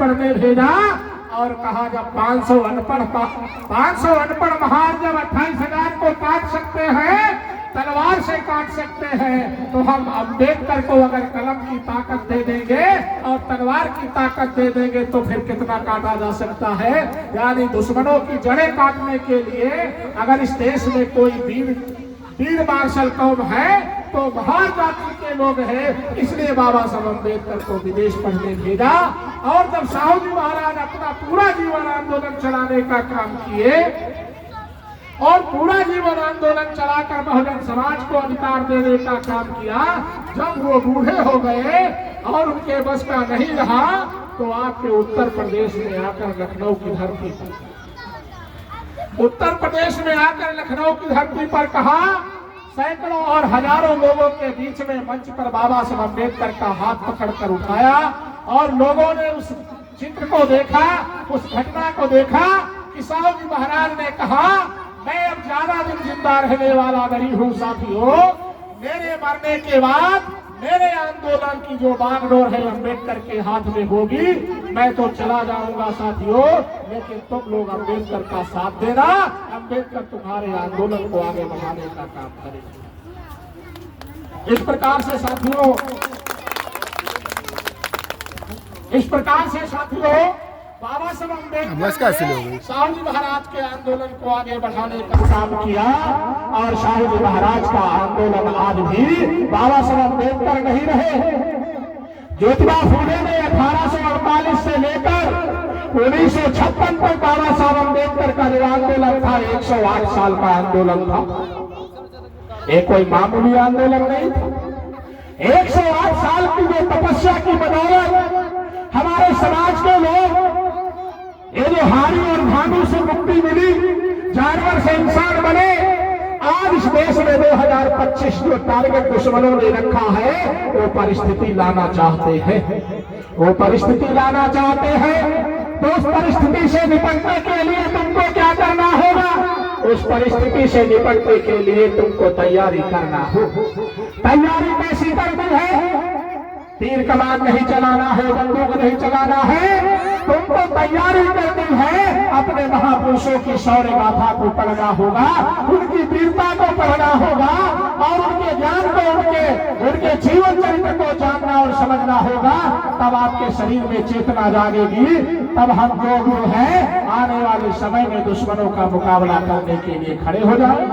पढ़ने भेजा और कहा जब 500 अनपढ़ महार जब 28,000 को काट सकते हैं, तलवार से काट सकते हैं, तो हम अम्बेडकर को अगर कलम की ताकत दे देंगे और तलवार की ताकत दे देंगे तो फिर कितना काटा जा सकता है। यानी दुश्मनों की जड़ें काटने के लिए अगर इस देश में कोई वीर मार्शल कौम है तो महार जाति के लोग हैं। इसलिए बाबा साहब अम्बेडकर को विदेश पढ़ने भेजा और जब साहू जी महाराज अपना पूरा जीवन आंदोलन चलाने का काम किए और पूरा जीवन आंदोलन चलाकर बहुजन समाज को अधिकार देने का काम किया, जब वो बूढ़े हो गए और उनके बस का नहीं रहा तो आपके उत्तर प्रदेश में आकर लखनऊ की धरती पर कहा, सैकड़ों और हजारों लोगों के बीच में मंच पर बाबा साहब अम्बेडकर का हाथ पकड़कर उठाया और लोगों ने उस चित्र को देखा, उस घटना को देखा कि साहू जी महाराज ने कहा, मैं अब ज्यादा दिन जिंदा रहने वाला नहीं हूँ साथियों, मेरे मरने के बाद मेरे आंदोलन की जो बागडोर है अम्बेडकर के हाथ में होगी, मैं तो चला जाऊंगा साथियों, लेकिन तुम लोग अम्बेडकर का साथ देना, अम्बेडकर तुम्हारे आंदोलन को आगे बढ़ाने का काम करेगा। इस प्रकार से साथियों बाबा साहब अम्बेडकर ने साहू जी महाराज के आंदोलन को आगे बढ़ाने का काम किया और साहू जी महाराज का आंदोलन आज भी बाबा साहब अम्बेडकर नहीं रहे। ज्योतिबा फूले ने 1848 से लेकर 1956 तक बाबा साहब अम्बेडकर का जो आंदोलन था 108 साल का आंदोलन था। ये कोई मामूली आंदोलन नहीं था। 108 साल की जो तपस्या की बदौलत हमारे समाज के लोग ये जो हारी और भानु से मुक्ति मिली, जानवर से इंसान बने, आज इस देश में 2025 जो टारगेट दुश्मनों ने रखा है वो परिस्थिति लाना चाहते हैं। तो उस परिस्थिति से निपटने के लिए तुमको क्या करना होगा? उस परिस्थिति से निपटने के लिए तुमको तैयारी करना हो। तैयारी कैसी करनी है? तीर कमान नहीं चलाना है, बंदूक नहीं चलाना है, तुमको तैयारी करनी है। अपने महापुरुषों की शौर्य गाथा को पढ़ना होगा, उनकी वीरता को पढ़ना होगा और उनके ज्ञान को, उनके जीवन चरित्र को जानना और समझना होगा। तब आपके शरीर में चेतना जागेगी, तब हम लोग जो है आने वाले समय में दुश्मनों का मुकाबला करने के लिए खड़े हो जाए।